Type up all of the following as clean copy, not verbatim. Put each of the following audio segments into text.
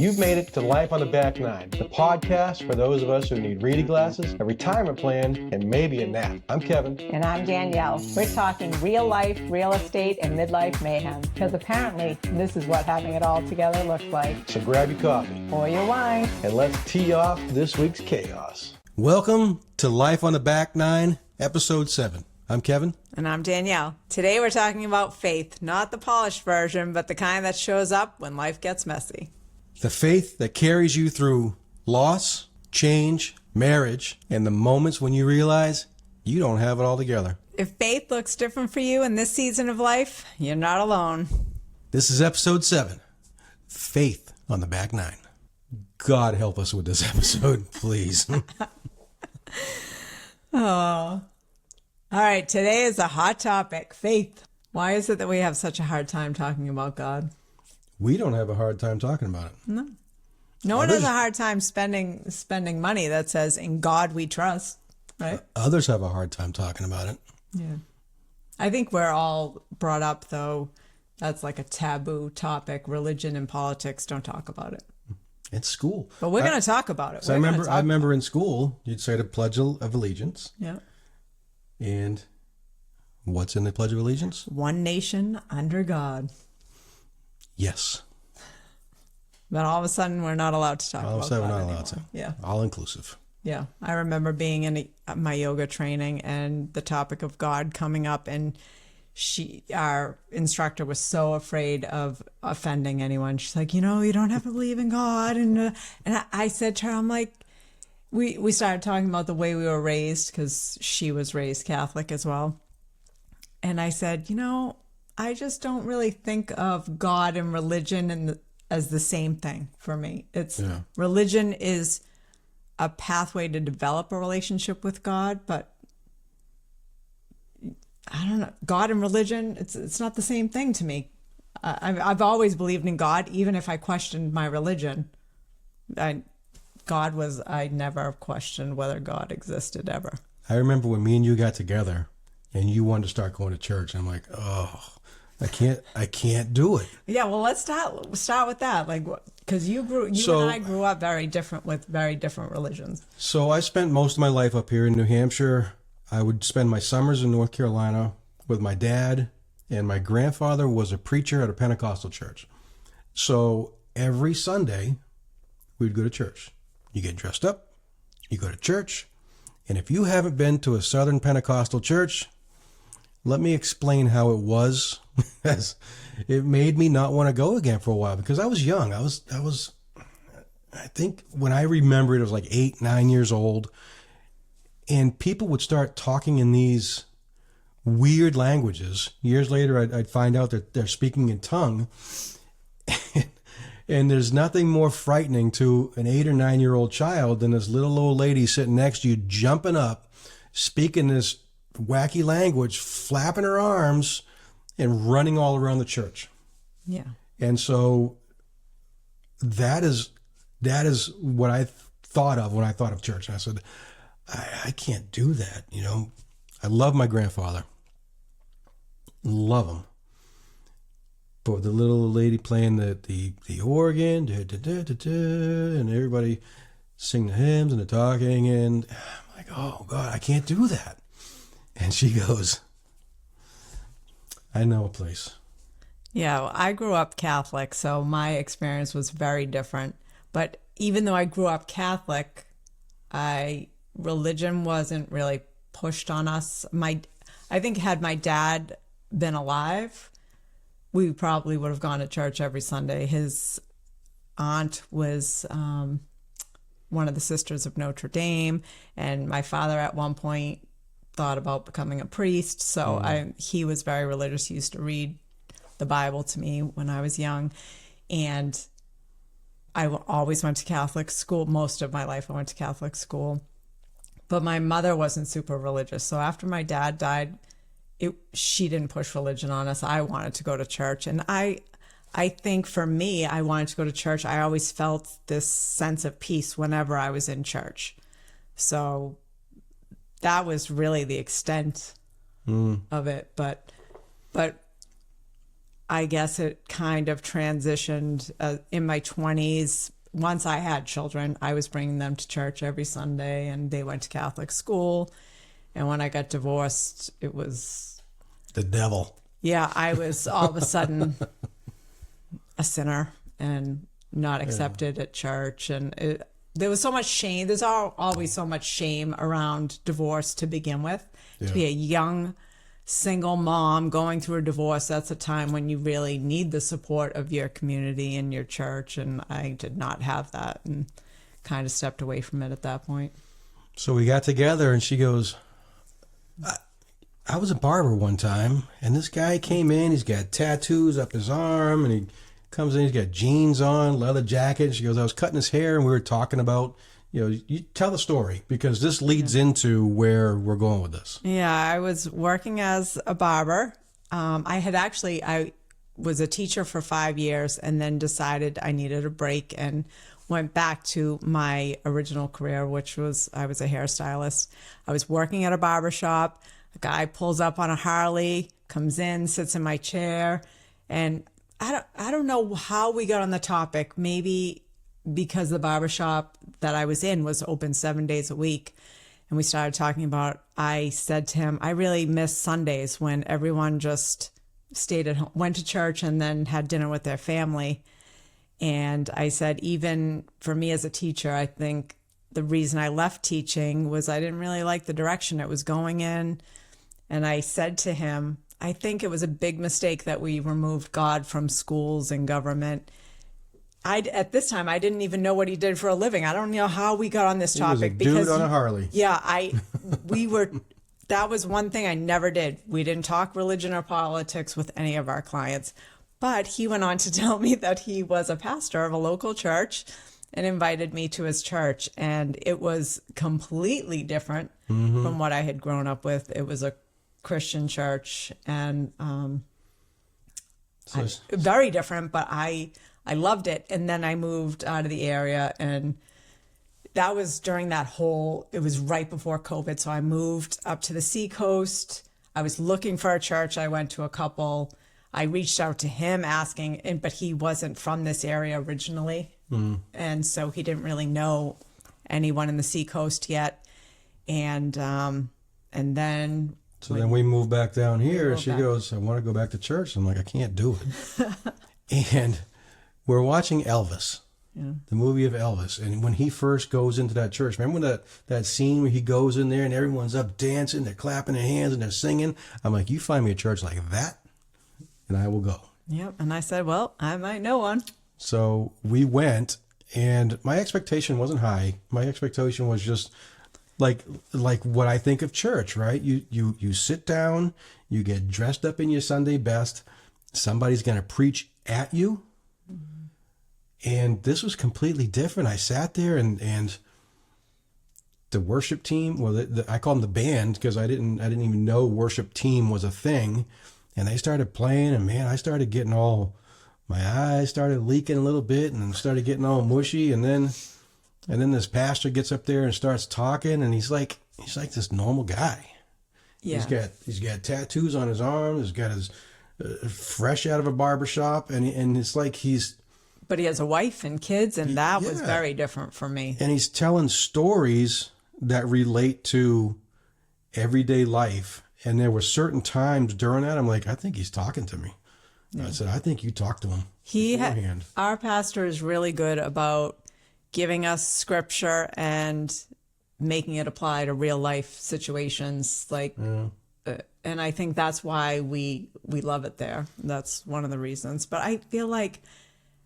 You've made it to Life on the Back Nine, the podcast for those of us who need reading glasses, a retirement plan, and maybe a nap. I'm Kevin. And I'm Danielle. We're talking real life, real estate, and midlife mayhem. Because apparently, this is what having it all together looks like. So grab your coffee. Or your wine. And let's tee off this week's chaos. Welcome to Life on the Back Nine, Episode 7. I'm Kevin. And I'm Danielle. Today we're talking about faith, not the polished version, but the kind that shows up when life gets messy. The faith that carries you through loss, change, marriage, and the moments when you realize you don't have it all together. If faith looks different for you in this season of life, you're not alone. This is Episode 7, Faith on the Back Nine. God help us with this episode, please. Oh. All right, today is a hot topic, faith. Why is it that we have such a hard time talking about God? We don't have a hard time talking about it. No one has a hard time spending money that says, "In God we trust," right? Others have a hard time talking about it. Yeah. I think we're all brought up, though, that's like a taboo topic. Religion and politics, don't talk about it. It's school. But we're going to talk about it. So I remember in school, you'd say the Pledge of Allegiance. Yeah. And what's in the Pledge of Allegiance? One nation under God. Yes. But all of a sudden, we're not allowed to talk about All of a sudden, God we're not anymore. allowed to. Yeah. All inclusive. Yeah. I remember being in my yoga training and the topic of God coming up, and our instructor was so afraid of offending anyone. She's like, you don't have to believe in God. And I said to her, I'm like, we started talking about the way we were raised, because she was raised Catholic as well. And I said, I just don't really think of God and religion as the same thing for me. Religion is a pathway to develop a relationship with God, but I don't know, God and religion, it's not the same thing to me. I've always believed in God, even if I questioned my religion. I never questioned whether God existed ever. I remember when me and you got together and you wanted to start going to church. And I'm like, oh, I can't do it. Yeah, well, let's start with that. Like, because you and I grew up very different with very different religions. So I spent most of my life up here in New Hampshire. I would spend my summers in North Carolina with my dad, and my grandfather was a preacher at a Pentecostal church. So every Sunday, we'd go to church. You get dressed up, you go to church, and if you haven't been to a Southern Pentecostal church, let me explain how it was. It made me not want to go again for a while, because I was young. I think when I remember it, I was like 8, 9 years old. And people would start talking in these weird languages. Years later, I'd find out that they're speaking in tongue. And there's nothing more frightening to an 8 or 9 year old child than this little old lady sitting next to you, jumping up, speaking this wacky language, flapping her arms, and running all around the church. Yeah. And so that is what I thought of when I thought of church. And I said, I can't do that. I love my grandfather. Love him. But the little lady playing the organ, and everybody sing the hymns and the talking, and I'm like, oh God, I can't do that. And she goes, I know a place. Yeah, well, I grew up Catholic, so my experience was very different. But even though I grew up Catholic, religion wasn't really pushed on us. I think had my dad been alive, we probably would have gone to church every Sunday. His aunt was one of the Sisters of Notre Dame, and my father at one point thought about becoming a priest. So he was very religious. He used to read the Bible to me when I was young, and I always went to Catholic school. Most of my life I went to Catholic school. But my mother wasn't super religious. So after my dad died, she didn't push religion on us. I wanted to go to church. And I think for me, I wanted to go to church. I always felt this sense of peace whenever I was in church. So that was really the extent of it. But I guess it kind of transitioned in my 20s. Once I had children, I was bringing them to church every Sunday, and they went to Catholic school. And when I got divorced, it was The devil. yeah, I was all of a sudden a sinner and not accepted at church. And there was so much shame. There's always so much shame around divorce to begin with. Yeah. To be a young single mom going through a divorce, that's a time when you really need the support of your community and your church. And I did not have that and kind of stepped away from it at that point. So we got together, and she goes, I was a barber one time, and this guy came in. He's got tattoos up his arm, and he comes in. He's got jeans on, leather jacket. She goes, I was cutting his hair, and we were talking about, you tell the story, because this leads into where we're going with this. Yeah, I was working as a barber. I was a teacher for 5 years and then decided I needed a break and went back to my original career, which was I was a hairstylist. I was working at a barber shop. A guy pulls up on a Harley, comes in, sits in my chair, and I don't know how we got on the topic. Maybe because the barbershop that I was in was open 7 days a week. And we started talking about, I said to him, I really miss Sundays when everyone just stayed at home, went to church and then had dinner with their family. And I said, even for me as a teacher, I think the reason I left teaching was I didn't really like the direction it was going in. And I said to him, I think it was a big mistake that we removed God from schools and government. At this time, I didn't even know what he did for a living. I don't know how we got on this topic. He was a dude on a Harley. Yeah, that was one thing I never did. We didn't talk religion or politics with any of our clients. But he went on to tell me that he was a pastor of a local church and invited me to his church. And it was completely different from what I had grown up with. It was a Christian church and very different, but I loved it. And then I moved out of the area, and that was during it was right before COVID. So I moved up to the seacoast. I was looking for a church. I went to a couple. I reached out to him asking, but he wasn't from this area originally. And so he didn't really know anyone in the seacoast yet. And then... So then we moved back down here, and she goes, I want to go back to church. I'm like, I can't do it. And we're watching Elvis, the movie of Elvis. And when he first goes into that church, remember that scene where he goes in there and everyone's up dancing, they're clapping their hands and they're singing? I'm like, you find me a church like that, and I will go. Yep. And I said, well, I might know one. So we went, and my expectation wasn't high. My expectation was just like what I think of church, right? You sit down, you get dressed up in your Sunday best, somebody's going to preach at you. And this was completely different. I sat there and the worship team, I call them the band because I didn't even know worship team was a thing. And they started playing, and man, I started getting my eyes started leaking a little bit and started getting all mushy. And then this pastor gets up there and starts talking, and he's like this normal guy. Yeah. He's got tattoos on his arm. He's got his fresh out of a barbershop, and it's like But he has a wife and kids, and that was very different for me. And he's telling stories that relate to everyday life. And there were certain times during that, I'm like, I think he's talking to me. Yeah. I said, I think you talked to him beforehand. Our pastor is really good about giving us scripture and making it apply to real life situations. And I think that's why we love it there. That's one of the reasons. But I feel like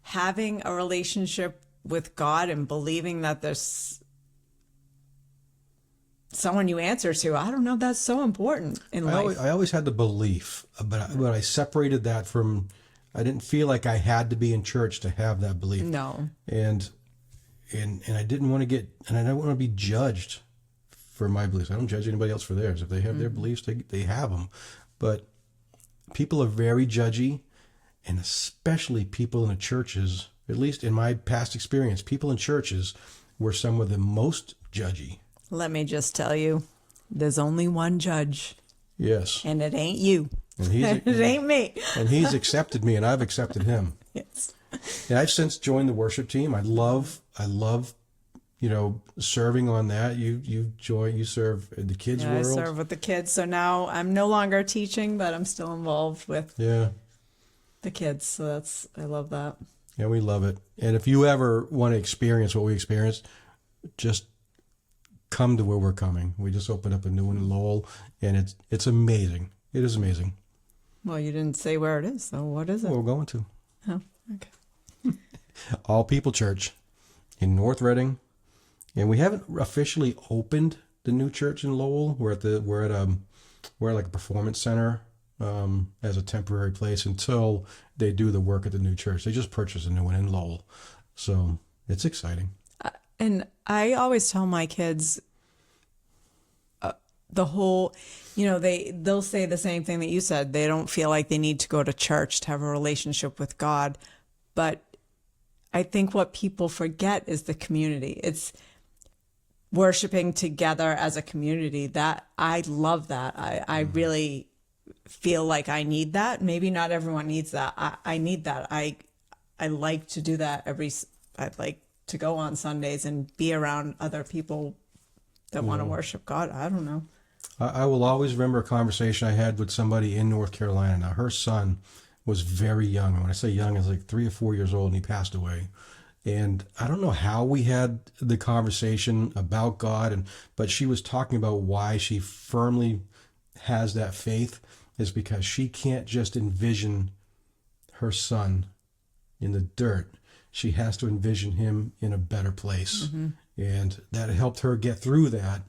having a relationship with God and believing that there's someone you answer to, I don't know, that's so important in life. I always had the belief, but I separated that from, I didn't feel like I had to be in church to have that belief. No. And I didn't want to I don't want to be judged for my beliefs. I don't judge anybody else for theirs. If they have their beliefs, they have them. But people are very judgy, and especially people in the churches, at least in my past experience, people in churches were some of the most judgy. Let me just tell you, there's only one judge, Yes. And it ain't you. And he's It ain't me. and he's accepted me, and I've accepted him. Yes. And I've since joined the worship team. I love, serving on that. You serve in the kids' Yeah, I world. serve with the kids. So now I'm no longer teaching, but I'm still involved with Yeah. the kids. So I love that. Yeah, we love it. And if you ever want to experience what we experienced, just come to where we're coming. We just opened up a new one in Lowell, and it's amazing. It is amazing. Well, you didn't say where it is. So what is it? We're going to Oh, okay. All People Church in North Reading, and we haven't officially opened the new church in Lowell. We're at like a performance center as a temporary place until they do the work at the new church. They just purchased a new one in Lowell, so it's exciting. And I always tell my kids the whole, they'll say the same thing that you said. They don't feel like they need to go to church to have a relationship with God. But I think what people forget is the community. It's worshiping together as a community. That I love that. I really feel like I need that. Maybe not everyone needs that. I need that. I like to do that I like to go on Sundays and be around other people that want to worship God. I don't know. I will always remember a conversation I had with somebody in North Carolina. Now, her son was very young. And when I say young, he was like 3 or 4 years old, and he passed away. And I don't know how we had the conversation about God, but she was talking about why she firmly has that faith is because she can't just envision her son in the dirt. She has to envision him in a better place. Mm-hmm. And that helped her get through that.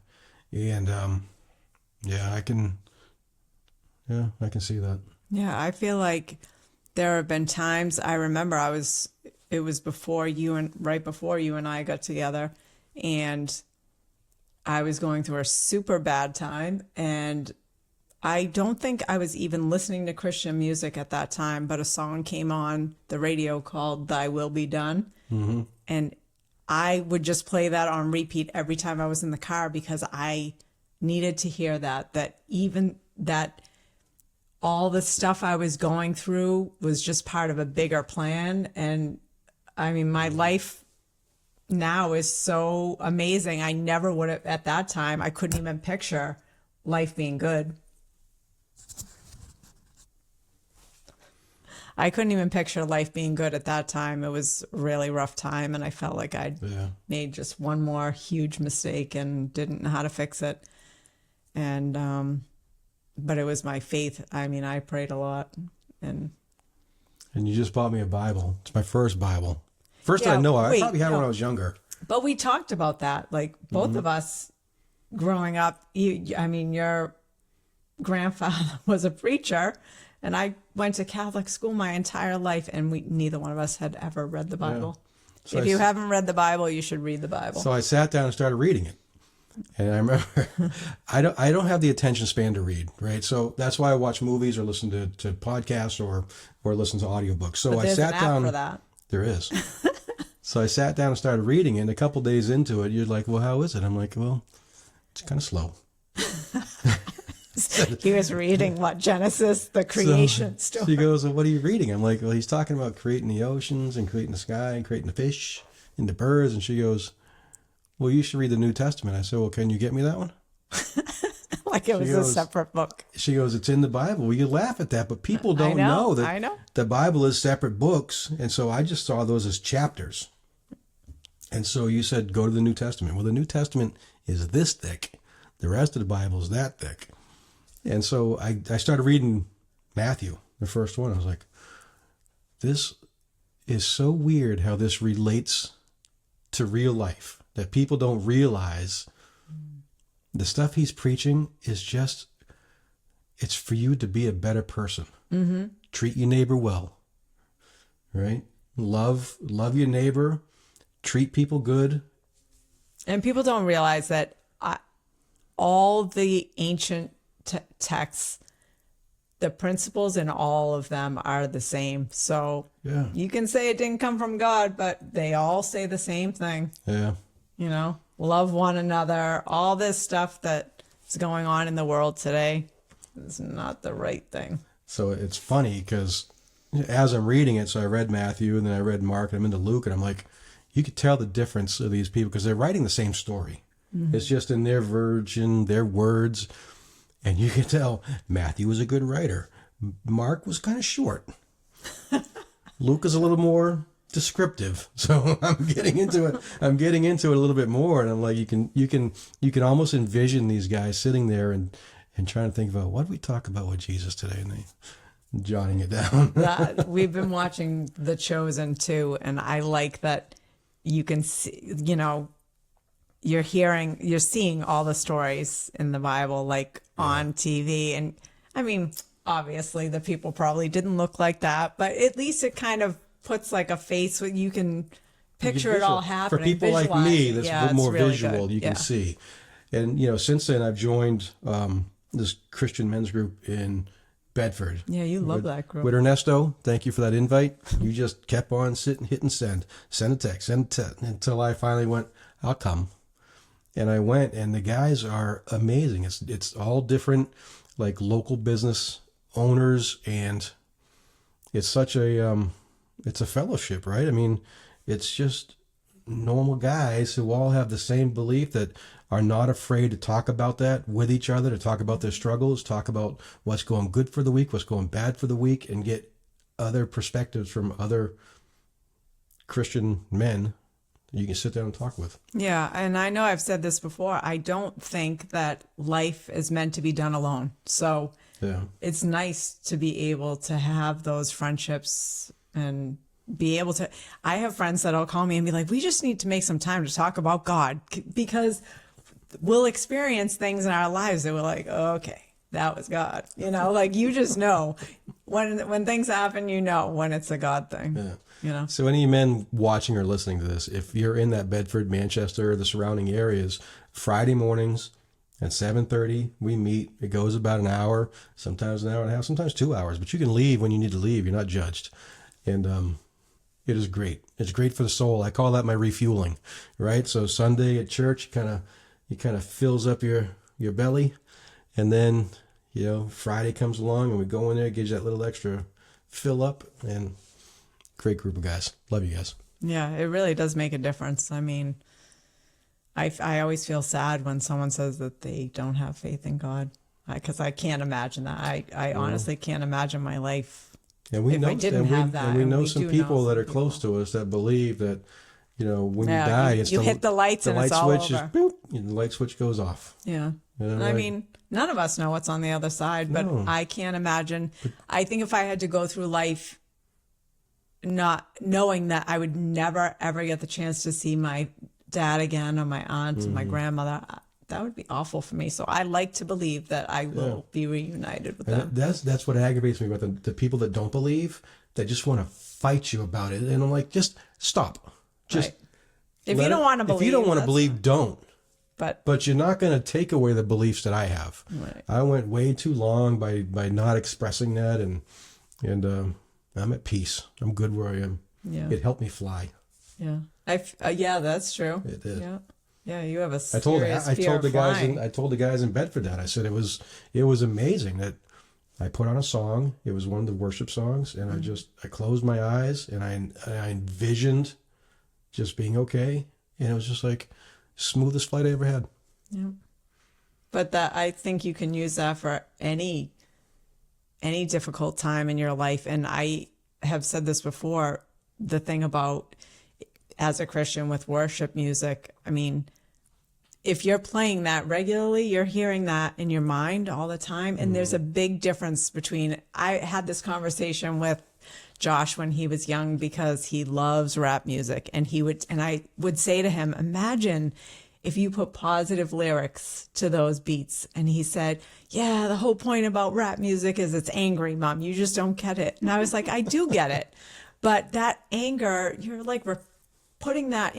And I can see that. Yeah, I feel like there have been times I remember it was right before you and I got together, and I was going through a super bad time, and I don't think I was even listening to Christian music at that time, but a song came on the radio called Thy Will Be Done. Mm-hmm. And I would just play that on repeat every time I was in the car because I needed to hear that even that all the stuff I was going through was just part of a bigger plan. And I mean, my life now is so amazing. I never would have, at that time, I couldn't even picture life being good. I couldn't even picture life being good at that time. It was a really rough time, and I felt like I'd made just one more huge mistake and didn't know how to fix it. And but it was my faith. I mean, I prayed a lot, and you just bought me a Bible. It's my first Bible. First I know. I probably had it when I was younger. But we talked about that, like both of us growing up. Your grandfather was a preacher, and I went to Catholic school my entire life, and neither one of us had ever read the Bible. Yeah. So if you haven't read the Bible, you should read the Bible. So I sat down and started reading it. And I remember, I don't have the attention span to read, right? So that's why I watch movies or listen to podcasts or listen to audiobooks. So but I sat down. An app for that. There is. So I sat down and started reading it. And a couple days into it, you're like, well, how is it? I'm like, well, it's kind of slow. He was reading Genesis, the creation story. She goes, well, what are you reading? I'm like, well, he's talking about creating the oceans and creating the sky and creating the fish and the birds. And she goes, well, you should read the New Testament. I said, well, can you get me that one? Like it was a separate book. She goes, it's in the Bible. Well, you laugh at that, but people don't know that I know. The Bible is separate books. And so I just saw those as chapters. And so you said, go to the New Testament. Well, the New Testament is this thick. The rest of the Bible is that thick. And so I started reading Matthew, the first one. I was like, this is so weird how this relates to real life. That people don't realize the stuff he's preaching is just, it's for you to be a better person. Mm-hmm. Treat your neighbor well, right? Love your neighbor, treat people good. And people don't realize that all the ancient texts, the principles in all of them are the same. So you can say it didn't come from God, but they all say the same thing. Yeah. Love one another, all this stuff that is going on in the world today. is not the right thing. So it's funny because as I'm reading it, so I read Matthew and then I read Mark and I'm into Luke, and I'm like, you could tell the difference of these people because they're writing the same story. Mm-hmm. It's just in their version, their words. And you can tell Matthew was a good writer. Mark was kind of short. Luke is a little more descriptive. So I'm getting into it. I'm getting into it a little bit more. And I'm like, you can almost envision these guys sitting there and trying to think about what we talk about with Jesus today. And they jotting it down. We've been watching The Chosen too. And I like that you can see, you know, you're seeing all the stories in the Bible, like on TV. And I mean, obviously the people probably didn't look like that, but at least it kind of puts like a face where you can picture it all happening. For people like me, that's more really visual, good. you can see. And, you know, since then I've joined this Christian men's group in Bedford. Yeah, you love that group. With Ernesto, thank you for that invite. You just kept on sitting, hitting send a text, until I finally went, I'll come. And I went, and the guys are amazing. It's all different, like local business owners, and it's such a it's a fellowship, right? I mean, it's just normal guys who all have the same belief, that are not afraid to talk about that with each other, to talk about their struggles, talk about what's going good for the week, what's going bad for the week, and get other perspectives from other Christian men you can sit down and talk with. Yeah, and I know I've said this before. I don't think that life is meant to be done alone. So it's nice to be able to have those friendships and be able to. I have friends that'll call me and be like, we just need to make some time to talk about God, because we'll experience things in our lives that we're like, oh, okay, that was God. You know, like you just know when things happen, you know when it's a God thing. Yeah. You know. So any men watching or listening to this, if you're in that Bedford, Manchester, or the surrounding areas, Friday mornings at 7:30 we meet. It goes about an hour, sometimes an hour and a half, sometimes 2 hours. But you can leave when you need to leave. You're not judged, and it is great. It's great for the soul. I call that my refueling, right? So Sunday at church, it kind of fills up your belly, and then you know Friday comes along and we go in there, gives you that little extra fill up, and great group of guys. Love you guys. Yeah, it really does make a difference. I mean, I always feel sad when someone says that they don't have faith in God, because I can't imagine that. I honestly can't imagine my life if I didn't have that. And we know some people that are close to us that believe that, you know, when you die, you hit the lights and it's all over. Boop, and the light switch goes off. Yeah. And I mean, none of us know what's on the other side, but I can't imagine. I think if I had to go through life not knowing that I would never, ever get the chance to see my dad again, or my aunt, and my grandmother, that would be awful for me. So I like to believe that I will be reunited with them. That's what aggravates me about the people that don't believe, that just want to fight you about it. And I'm like, just stop. Just if you don't want to believe, if you don't want to believe, don't. But you're not going to take away the beliefs that I have. Right. I went way too long by not expressing that, and I'm at peace. I'm good where I am. Yeah. It helped me fly. Yeah. Yeah, that's true. It did. Yeah. Yeah, you have a I told the guys in Bedford that. I said it was amazing that I put on a song. It was one of the worship songs, and I closed my eyes and I envisioned just being okay, and it was just like smoothest flight I ever had. Yeah. But I think you can use that for any difficult time in your life. And I have said this before, the thing about, as a Christian with worship music, I mean, if you're playing that regularly, you're hearing that in your mind all the time. And there's a big difference between, I had this conversation with Josh when he was young, because he loves rap music, and I would say to him, imagine if you put positive lyrics to those beats. And he said, yeah, the whole point about rap music is it's angry, Mom. You just don't get it. And I was like, I do get it. But that anger, you're like putting that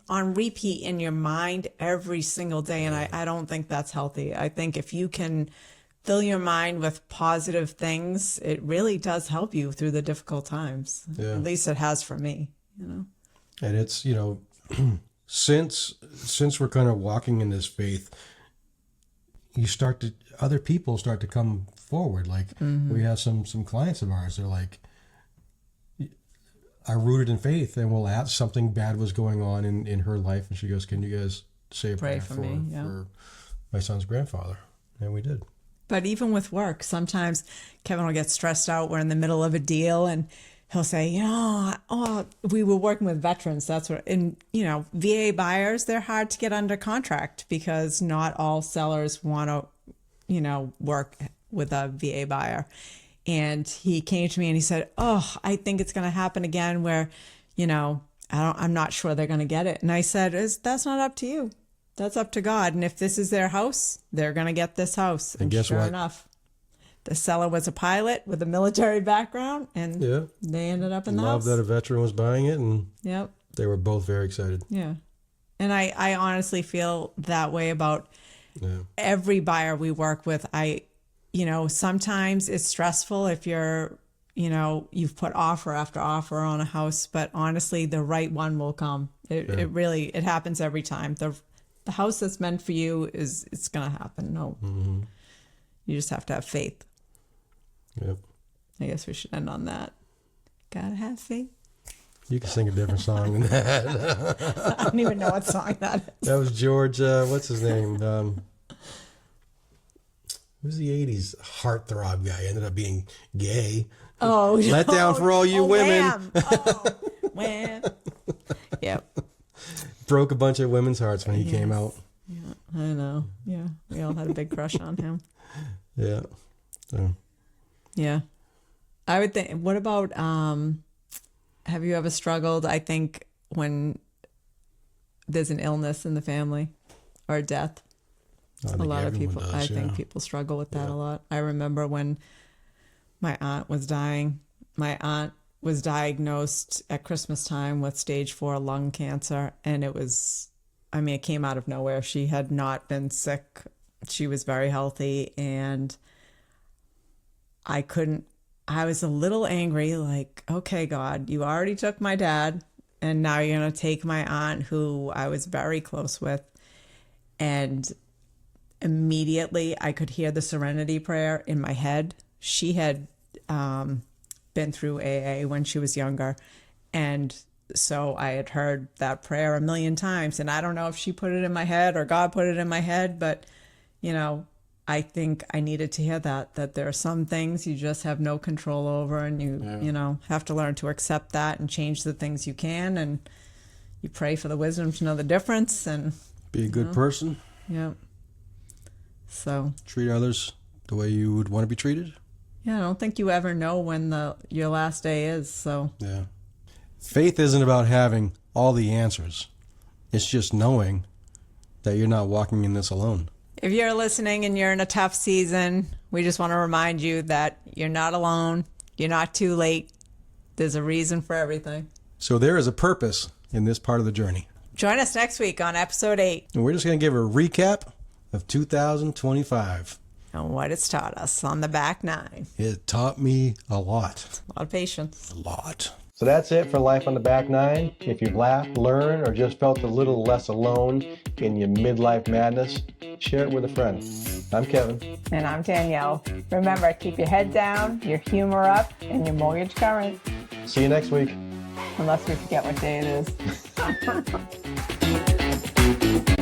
on repeat in your mind every single day. And I don't think that's healthy. I think if you can fill your mind with positive things, it really does help you through the difficult times. Yeah. At least it has for me, you know. And it's, you know, since we're kind of walking in this faith, other people start to come forward. Like we have some clients of ours. They're like, are rooted in faith, and we'll ask, something bad was going on in her life, and she goes, "Can you guys say a prayer for me, yeah. for my son's grandfather?" And we did. But even with work, sometimes Kevin will get stressed out. We're in the middle of a deal, and he'll say, we were working with veterans. That's what, and VA buyers, they're hard to get under contract because not all sellers want to, work with a VA buyer. And he came to me and he said, I think it's going to happen again where, I'm not sure they're going to get it. And I said, that's not up to you. That's up to God. And if this is their house, they're going to get this house. And guess sure what? enough, the seller was a pilot with a military background, and they ended up in the house. Love that a veteran was buying it, and they were both very excited. Yeah. And I honestly feel that way about every buyer we work with. Sometimes it's stressful if you're, you've put offer after offer on a house, but honestly, the right one will come. It really happens every time. The house that's meant for you it's going to happen. No, you just have to have faith. Yep. I guess we should end on that. Gotta have faith. You can sing a different song than that. I don't even know what song that is. That was George, what's his name? Who's the 80s heartthrob guy? Ended up being gay. Oh, Let down for all you women. Wham. Yep. Broke a bunch of women's hearts when he came out. Yeah, I know. Yeah, we all had a big crush on him. Yeah. So. Yeah. I would think, what about, have you ever struggled, I think, when there's an illness in the family or a death? A lot of people, I think people struggle with that a lot. I remember when my aunt was dying, my aunt was diagnosed at Christmas time with stage 4 lung cancer. And it came out of nowhere. She had not been sick. She was very healthy. And I was a little angry, like, okay, God, you already took my dad, and now you're going to take my aunt, who I was very close with. And immediately I could hear the serenity prayer in my head. She had been through AA when she was younger. And so I had heard that prayer a million times. And I don't know if she put it in my head or God put it in my head, but, I think I needed to hear that there are some things you just have no control over, and you have to learn to accept that and change the things you can. And you pray for the wisdom to know the difference and be a good person. Yeah. So treat others the way you would want to be treated. Yeah, I don't think you ever know when your last day is. So yeah, faith isn't about having all the answers. It's just knowing that you're not walking in this alone. If you're listening and you're in a tough season, we just want to remind you that you're not alone. You're not too late. There's a reason for everything. So there is a purpose in this part of the journey. Join us next week on episode 8. And we're just going to give a recap of 2025. And what it's taught us on the back 9. It taught me a lot. A lot of patience. A lot. So that's it for Life on the Back 9. If you've laughed, learned, or just felt a little less alone in your midlife madness, share it with a friend. I'm Kevin. And I'm Danielle. Remember, keep your head down, your humor up, and your mortgage current. See you next week. Unless we forget what day it is.